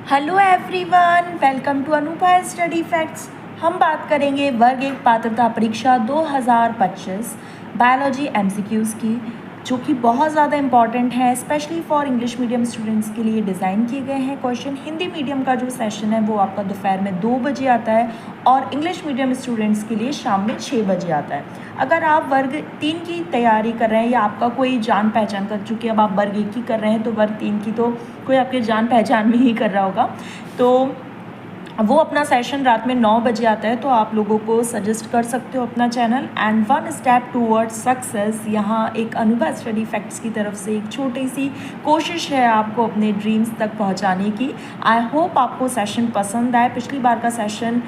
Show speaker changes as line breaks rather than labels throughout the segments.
Hello everyone, welcome to Anubha study facts. हम बात करेंगे वर्ग एक पात्रता परीक्षा 2025 बायोलॉजी एमसीक्यूज़ की, जो कि बहुत ज़्यादा इंपॉर्टेंट है, specially for English medium students के लिए डिज़ाइन किए गए हैं क्वेश्चन। हिंदी मीडियम का जो सेशन है वो आपका दोपहर में 2 बजे आता है और इंग्लिश मीडियम स्टूडेंट्स के लिए शाम में 6 बजे आता है। अगर आप वर्ग 3 की तैयारी कर रहे हैं या आपका कोई जान पहचान कर चुके हैं, अब आप वर्ग 1 की कर रहे हैं तो वर्ग 3 की तो कोई आपके जान पहचान में ही कर रहा होगा, तो वो अपना सेशन रात में 9 बजे आता है। तो आप लोगों को सजेस्ट कर सकते हो अपना channel. And one step towards success, यहाँ एक अनुभव स्टडी फैक्ट्स की तरफ से एक छोटी सी कोशिश है आपको अपने ड्रीम्स तक पहुँचाने की। आई होप आपको सेशन पसंद आए। पिछली बार का सेशन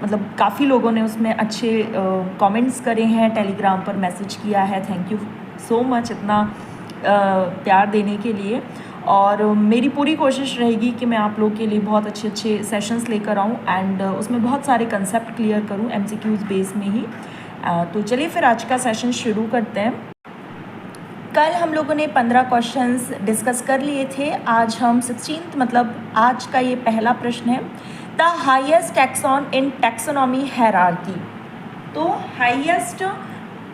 मतलब काफ़ी लोगों ने उसमें अच्छे कमेंट्स करे हैं, टेलीग्राम पर मैसेज किया है। थैंक यू सो मच इतना प्यार देने के लिए। और मेरी पूरी कोशिश रहेगी कि मैं आप लोग के लिए बहुत अच्छे अच्छे सेशंस लेकर आऊँ एंड उसमें बहुत सारे कंसेप्ट क्लियर करूँ एमसीक्यूज़ बेस में ही। तो चलिए फिर आज का सेशन शुरू करते हैं। कल हम लोगों ने 15 क्वेश्चंस डिस्कस कर लिए थे। आज हम 16th मतलब आज का ये पहला प्रश्न है, the highest taxon in taxonomy hierarchy. तो हाईएस्ट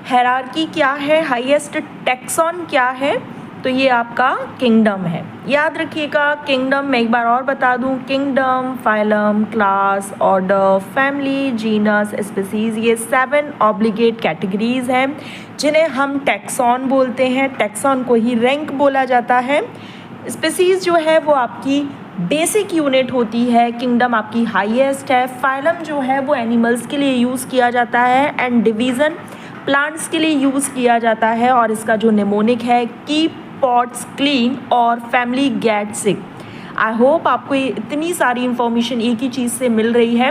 हायरार्की क्या है, हाईएस्ट टैक्सॉन क्या है, तो ये आपका किंगडम है। याद रखिएगा, किंगडम मैं एक बार और बता दूं, kingdom, phylum, class, order, family, genus, species, ये 7 ऑब्लिगेट कैटेगरीज हैं जिन्हें हम टैक्सॉन बोलते हैं। टैक्सॉन को ही रैंक बोला जाता है। स्पीसीज जो है वो आपकी बेसिक यूनिट होती है, किंगडम आपकी हाईएस्ट है। फाइलम जो है वो एनिमल्स के लिए यूज़ किया जाता है एंड डिवीज़न प्लांट्स के लिए यूज़ किया जाता है। और इसका जो निमोनिक है, कीप पॉट्स क्लीन और family get sick. I hope आपको ये इतनी सारी इंफॉर्मेशन एक ही चीज़ से मिल रही है,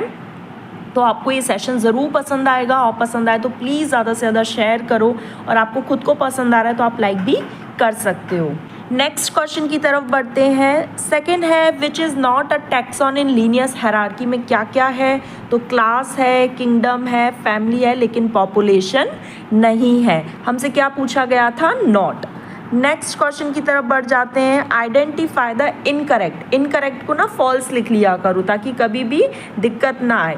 तो आपको ये सेशन ज़रूर पसंद आएगा। और पसंद आए तो प्लीज़ ज़्यादा से ज़्यादा शेयर करो, और आपको खुद को पसंद आ रहा है तो आप लाइक भी कर सकते हो। नेक्स्ट क्वेश्चन की तरफ बढ़ते हैं। सेकंड है, which is not a taxon in Linnaeus hierarchy में क्या क्या है, तो क्लास है, किंगडम है, फैमिली है, लेकिन पॉपुलेशन नहीं है। हमसे क्या पूछा गया था, नॉट। नेक्स्ट क्वेश्चन की तरफ बढ़ जाते हैं। Identify the incorrect. इनकरेक्ट को ना फॉल्स लिख लिया करो ताकि कभी भी दिक्कत ना आए।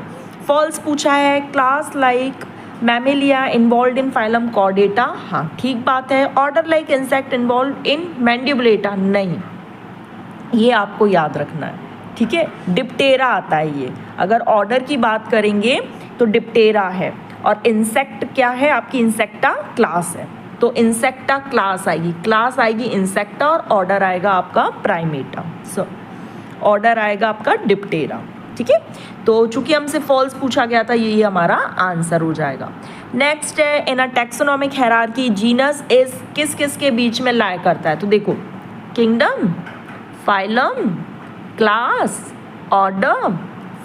फॉल्स पूछा है, class like Mammalia involve in phylum Chordata, हाँ ठीक बात है। Order like insect involve in Mandibulata, नहीं, ये आपको याद रखना है, ठीक है। डिप्टेरा आता है ये, अगर ऑर्डर की बात करेंगे तो डिप्टेरा है, और इंसेक्ट क्या है आपकी, इंसेक्टा क्लास है, तो इंसेक्टा क्लास आएगी, क्लास आएगी इंसेक्टा, और ऑर्डर आएगा आपका प्राइमेटा। सो ऑर्डर आएगा आपका डिप्टेरा, ठीक है। तो चूंकि हमसे फॉल्स पूछा गया था, ये हमारा आंसर हो जाएगा। नेक्स्ट है, इन अ टैक्सोनॉमिक हायरार्की जीनस इज किस किस के बीच में लाया करता है, तो देखो kingdom, phylum, class, order,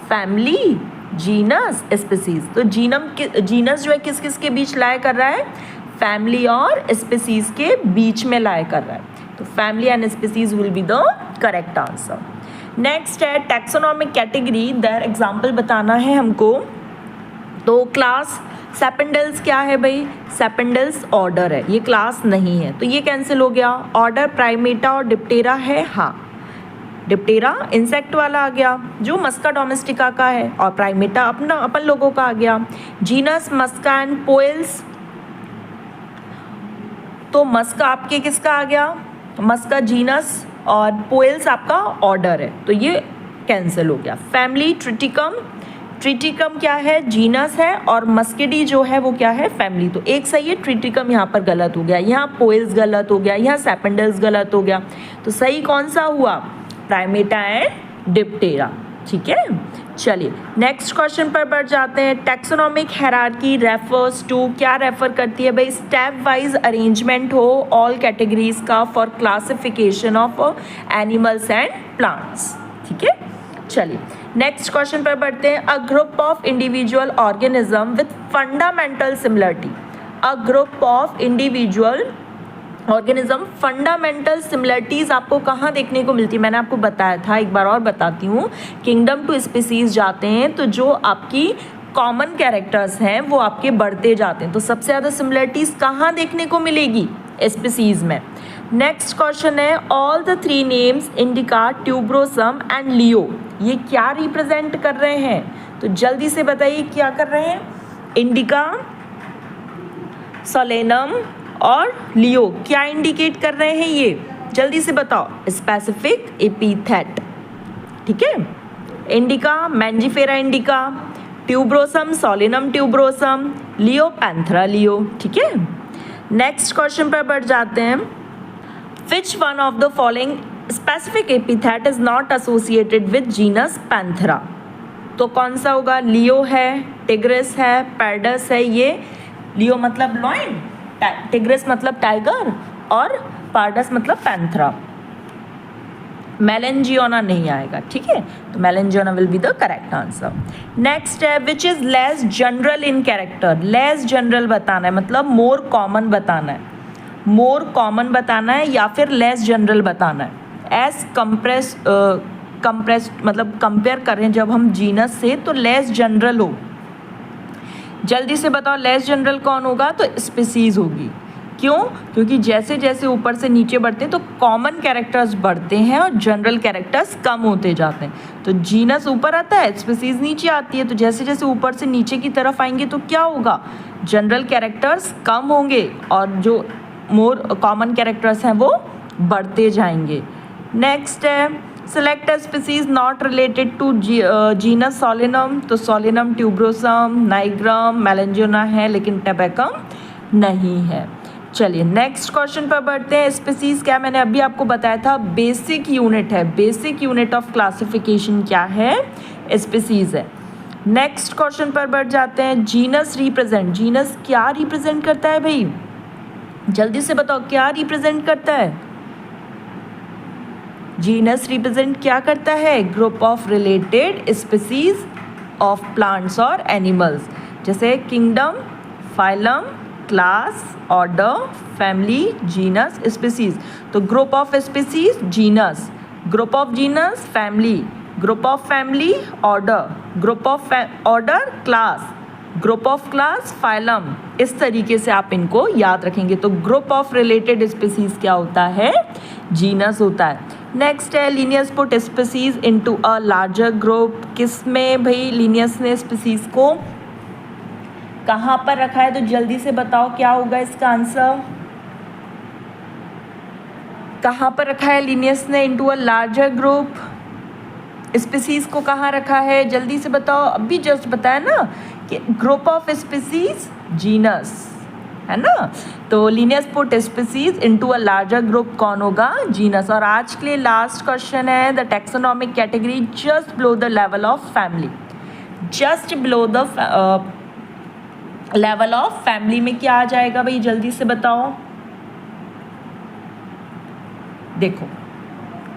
family, genus, species. तो जीनस जो है किस किस के बीच लाया कर रहा है, फैमिली और स्पीसीज के बीच में लाया कर रहा है, तो family and species will be the correct answer. Next है, टैक्सोनॉमिक कैटेगरी, देयर एग्जाम्पल बताना है हमको। तो क्लास सेपेंडल्स क्या है भाई, सेपेंडल्स ऑर्डर है, ये क्लास नहीं है, तो ये कैंसिल हो गया। ऑर्डर प्राइमेटा और डिप्टेरा है, हाँ डिप्टेरा इंसेक्ट वाला आ गया जो मस्का डोमेस्टिका का है, और प्राइमेटा अपन लोगों का आ गया। जीनस मस्का एंड पोएल्स, तो मस्का आपके किसका आ गया, मस्का जीनस, और पोएल्स आपका ऑर्डर है, तो ये कैंसिल हो गया। फैमिली ट्रिटिकम, ट्रिटिकम क्या है, जीनस है, और मस्किडी जो है वो क्या है, फैमिली, तो एक सही है। ट्रिटिकम यहाँ पर गलत हो गया, यहाँ पोएल्स गलत हो गया, यहाँ सेपेंडल्स गलत हो गया, तो सही कौन सा हुआ, प्राइमेटा एंड डिप्टेरा, ठीक है। चलिए नेक्स्ट क्वेश्चन पर बढ़ जाते हैं। टैक्सोनॉमिक हायरार्की रेफर्स टू, क्या रेफर करती है भाई, स्टेप वाइज अरेंजमेंट हो ऑल कैटेगरीज का for classification of animals and plants, ठीक है। चलिए नेक्स्ट क्वेश्चन पर बढ़ते हैं। A group of individual organism with fundamental similarity, a group of individual organism, fundamental similarities आपको कहाँ देखने को मिलती है, मैंने आपको बताया था, एक बार और बताती हूँ। किंगडम टू स्पीसीज जाते हैं तो जो आपकी कॉमन कैरेक्टर्स हैं वो आपके बढ़ते जाते हैं, तो सबसे ज़्यादा सिमिलरिटीज़ कहाँ देखने को मिलेगी, स्पीसीज में। नेक्स्ट क्वेश्चन है all the 3 names indica, tuberosum and leo, ये क्या रिप्रेजेंट कर रहे हैं? तो जल्दी से बताइए क्या कर रहे हैं? इंडिका, सोलेनम और लियो क्या इंडिकेट कर रहे हैं? ये जल्दी से बताओ। स्पेसिफिक एपिथेट, ठीक है। Indica Mangifera indica, tuberosum Solanum tuberosum, leo Panthera leo, ठीक है। नेक्स्ट क्वेश्चन पर बढ़ जाते हैं। Which one of the following specific epithet is not associated with genus Panthera? तो कौन सा होगा? लियो है, टिग्रिस है, पैरडस है। ये लियो मतलब लॉयन, टिग्रिस मतलब टाइगर और पारडस मतलब पैंथेरा। मेलेंजियोना नहीं आएगा, ठीक है। तो मेलेंजियोना will be the correct answer. Next है which is less general in character. Less general बताना है मतलब मोर कॉमन बताना है, मोर कॉमन बताना है या फिर लेस जनरल बताना है। एस कंप्रेस मतलब कंपेयर करें जब हम जीनस से तो लेस जनरल हो। जल्दी से बताओ लेस जनरल कौन होगा? तो स्पीसीज होगी। क्यों? क्योंकि जैसे जैसे ऊपर से नीचे बढ़ते हैं तो कॉमन कैरेक्टर्स बढ़ते हैं और जनरल कैरेक्टर्स कम होते जाते हैं। तो जीनस ऊपर आता है, स्पीसीज नीचे आती है। तो जैसे जैसे ऊपर से नीचे की तरफ आएंगे तो क्या होगा? जनरल कैरेक्टर्स कम होंगे और जो मोर कॉमन कैरेक्टर्स हैं वो बढ़ते जाएंगे। नेक्स्ट है select a species not related to genus Solanum. तो सोलेनम ट्यूब्रोसम, नाइग्रम, मेलेंजियोना है लेकिन टेबेकम नहीं है। चलिए नेक्स्ट क्वेश्चन पर बढ़ते हैं। स्पीसीज क्या मैंने अभी आपको बताया था बेसिक यूनिट है, बेसिक यूनिट ऑफ क्लासिफिकेशन क्या है? स्पीसीज है। नेक्स्ट क्वेश्चन पर बढ़ जाते हैं। जीनस रिप्रेजेंट, जीनस क्या रिप्रेजेंट करता है भाई? जल्दी से बताओ क्या रिप्रेजेंट करता है? जीनस रिप्रेजेंट क्या करता है? Group of related species of plants और एनिमल्स, जैसे kingdom, phylum, class, order, family, genus, species. तो group of species genus, group of genus family, group of family order, group of order class, group of class phylum. इस तरीके से आप इनको याद रखेंगे। तो ग्रुप ऑफ रिलेटेड स्पीसीज क्या होता है? जीनस होता है। नेक्स्ट है Linnaeus put species into a larger group. किस में भाई लिनियस ने स्पीसीज को कहाँ पर रखा है? तो जल्दी से बताओ क्या होगा इसका आंसर? कहाँ पर रखा है लिनियस ने into a larger group? Species को कहाँ रखा है? जल्दी से बताओ। अभी जस्ट बताया ना कि ग्रुप ऑफ स्पीसीज जीनस है ना। तो Linnaeus put species into a larger group कौन होगा? जीनस। और आज के लिए लास्ट क्वेश्चन है the taxonomic category just below the level of family. Just below the level of family में क्या आ जाएगा भाई? जल्दी से बताओ। देखो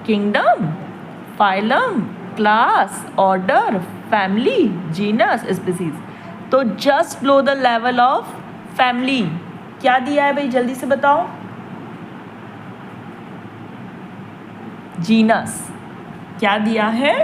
kingdom, phylum, class, order, family, genus, species. तो just below the level of family क्या दिया है भाई? जल्दी से बताओ। जीनस क्या दिया है?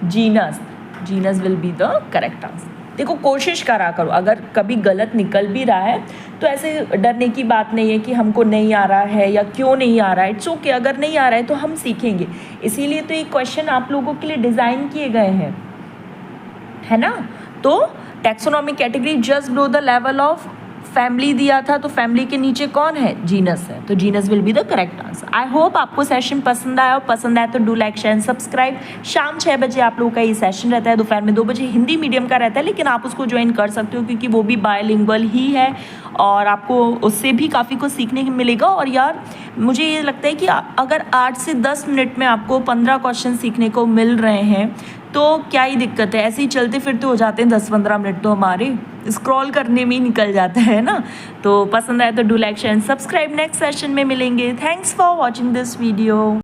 Genus. Genus will be the correct answer. देखो कोशिश करा करो, अगर कभी गलत निकल भी रहा है तो ऐसे डरने की बात नहीं है कि हमको नहीं आ रहा है या क्यों नहीं आ रहा है। इट्स ओके, अगर नहीं आ रहा है तो हम सीखेंगे। इसीलिए तो ये क्वेश्चन आप लोगों के लिए डिज़ाइन किए गए हैं, है ना। तो taxonomic category just below the level of family दिया था, तो फैमिली के नीचे कौन है? जीनस है। तो genus will be the correct answer. I hope आपको सेशन पसंद आया, और पसंद आया तो do like share and subscribe. शाम 6 बजे आप लोगों का ये सेशन रहता है, दोपहर में 2 बजे हिंदी मीडियम का रहता है, लेकिन आप उसको ज्वाइन कर सकते हो क्योंकि वो भी बायलिंगुअल ही है और आपको उससे भी काफ़ी कुछ सीखने को मिलेगा। और यार मुझे ये लगता है कि अगर 8 से 10 मिनट में आपको 15 क्वेश्चन सीखने को मिल रहे हैं तो क्या ही दिक्कत है। ऐसे ही चलते फिरते हो जाते हैं 10-15 मिनट तो हमारे स्क्रॉल करने में ही निकल जाता है ना। तो पसंद आए तो do like share and subscribe. Next session में मिलेंगे। Thanks for watching this video.